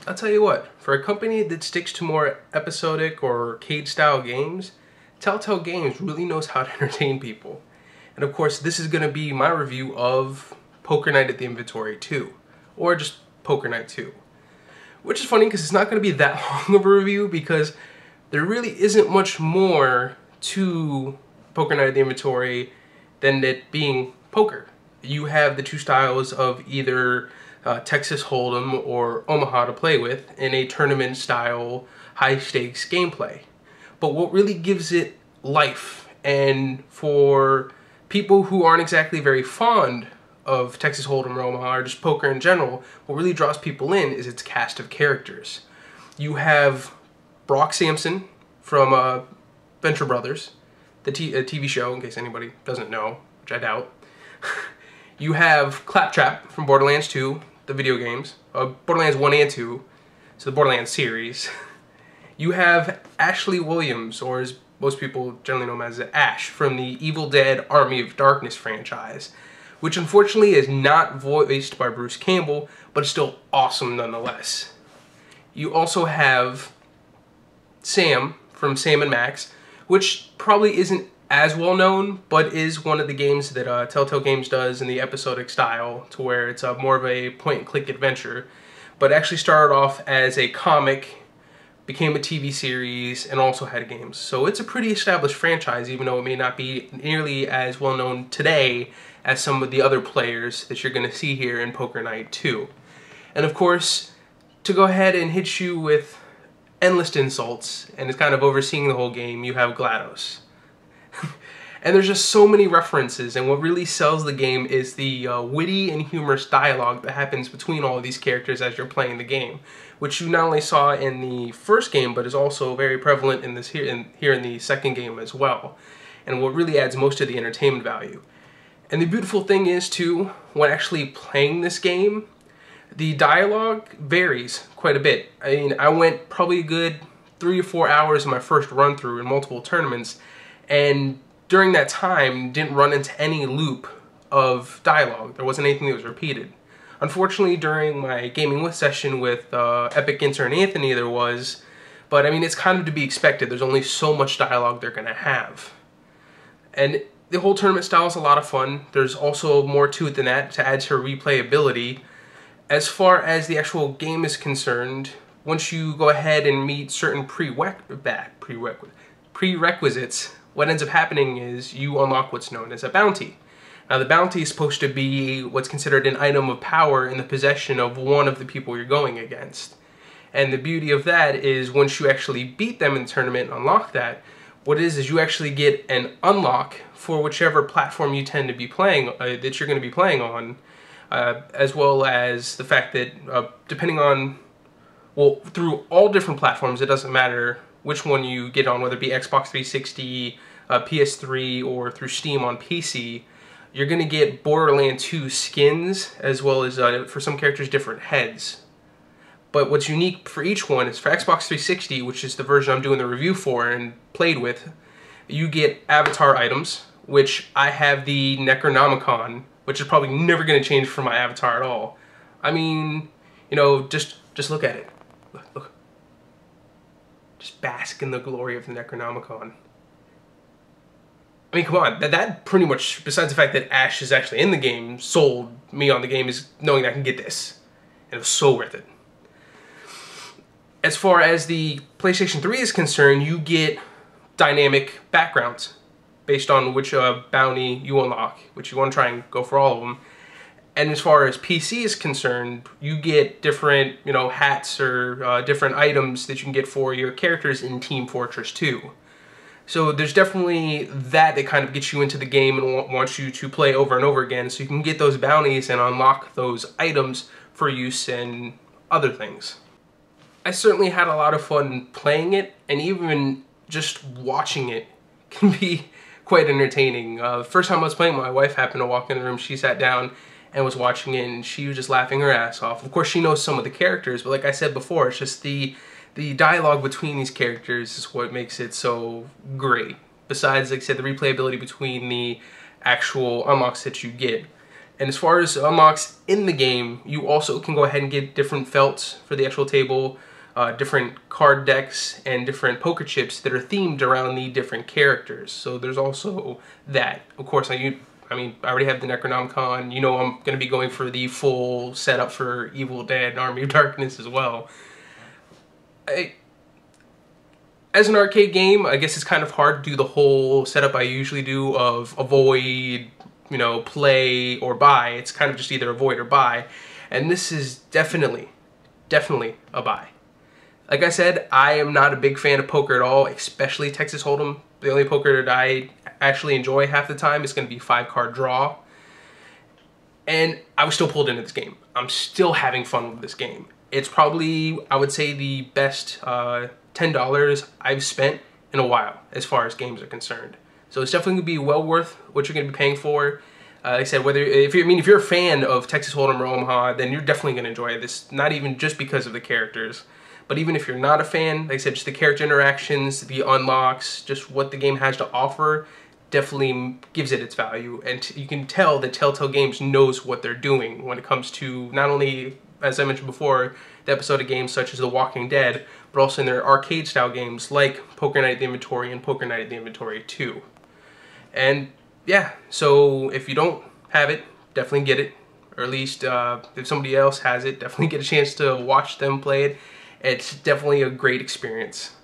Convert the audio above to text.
I'll tell you what, for a company that sticks to more episodic or arcade style games, Telltale Games really knows how to entertain people. And of course, this is going to be my review of Poker Night at the Inventory 2, or just Poker Night 2. Which is funny because it's not going to be that long of a review because there really isn't much more to Poker Night at the Inventory than it being poker. You have the two styles of either Texas Hold'em or Omaha to play with in a tournament style high stakes gameplay. But what really gives it life, and for people who aren't exactly very fond of Texas Hold'em or Omaha or just poker in general, what really draws people in is its cast of characters. You have Brock Samson from Venture Brothers, the TV show, in case anybody doesn't know, which I doubt. You have Claptrap from Borderlands 2, the video games, Borderlands 1 and 2, so the Borderlands series. You have Ashley Williams, or as most people generally know him as Ash, from the Evil Dead Army of Darkness franchise, which unfortunately is not voiced by Bruce Campbell, but is still awesome nonetheless. You also have Sam from Sam and Max, which probably isn't as well known, but is one of the games that Telltale Games does in the episodic style, to where it's more of a point-and-click adventure, but actually started off as a comic, became a TV series, and also had games. So it's a pretty established franchise, even though it may not be nearly as well known today as some of the other players that you're going to see here in Poker Night 2. And of course, to go ahead and hit you with endless insults, and is kind of overseeing the whole game, you have GLaDOS. And there's just so many references, and what really sells the game is the witty and humorous dialogue that happens between all of these characters as you're playing the game, which you not only saw in the first game, but is also very prevalent in this here in the second game as well, and what really adds most of the entertainment value. And the beautiful thing is too, when actually playing this game, the dialogue varies quite a bit. I mean, I went probably a good 3 or 4 hours in my first run through in multiple tournaments, and during that time didn't run into any loop of dialogue. There wasn't anything that was repeated. Unfortunately, during my gaming with session with Epic intern Anthony, there was, but I mean, it's kind of to be expected. There's only so much dialogue they're going to have. And the whole tournament style is a lot of fun. There's also more to it than that to add to replayability. As far as the actual game is concerned, once you go ahead and meet certain prerequisites, what ends up happening is you unlock what's known as a bounty. Now, the bounty is supposed to be what's considered an item of power in the possession of one of the people you're going against. And the beauty of that is once you actually beat them in the tournament and unlock that, what it is you actually get an unlock for whichever platform you tend to be playing, that you're going to be playing on, as well as the fact that depending on, well, through all different platforms, it doesn't matter which one you get on, whether it be Xbox 360, PS3, or through Steam on PC, you're going to get Borderlands 2 skins, as well as, for some characters, different heads. But what's unique for each one is for Xbox 360, which is the version I'm doing the review for and played with, you get avatar items, which I have the NECRONOMICON, which is probably never going to change for my avatar at all. I mean, you know, just look at it. Look. Just bask in the glory of the Necronomicon. I mean, come on, that pretty much, besides the fact that Ash is actually in the game, sold me on the game, is knowing that I can get this. And it was so worth it. As far as the PlayStation 3 is concerned, you get dynamic backgrounds based on which bounty you unlock, which you want to try and go for all of them. And as far as PC is concerned, you get different, you know, hats or different items that you can get for your characters in Team Fortress 2. So there's definitely that kind of gets you into the game and wants you to play over and over again, so you can get those bounties and unlock those items for use in other things. I certainly had a lot of fun playing it, and even just watching it can be quite entertaining. First time I was playing, my wife happened to walk in the room, she sat down and was watching it, and she was just laughing her ass off. Of course, she knows some of the characters, but like I said before, it's just the dialogue between these characters is what makes it so great. Besides, like I said, the replayability between the actual unlocks that you get. And as far as unlocks in the game, you also can go ahead and get different felts for the actual table, different card decks, and different poker chips that are themed around the different characters. So there's also that. Of course, I already have the NECRONOMICON. You know I'm going to be going for the full setup for Evil Dead Army of Darkness as well. As an arcade game, I guess it's kind of hard to do the whole setup I usually do of avoid, you know, play or buy. It's kind of just either avoid or buy. And this is definitely a buy. Like I said, I am not a big fan of poker at all, especially Texas Hold'em. The only poker that I actually enjoy half the time is going to be 5-card draw. And I was still pulled into this game. I'm still having fun with this game. It's probably, I would say, the best $10 I've spent in a while as far as games are concerned. So it's definitely going to be well worth what you're going to be paying for. Like I said, if you're a fan of Texas Hold'em or Omaha, then you're definitely going to enjoy this. Not even just because of the characters, but even if you're not a fan, like I said, just the character interactions, the unlocks, just what the game has to offer, definitely gives it its value. And you can tell that Telltale Games knows what they're doing when it comes to not only, as I mentioned before, the episodic games such as The Walking Dead, but also in their arcade-style games like Poker Night at the Inventory and Poker Night at the Inventory 2. And yeah, so if you don't have it, definitely get it. Or at least if somebody else has it, definitely get a chance to watch them play it. It's definitely a great experience.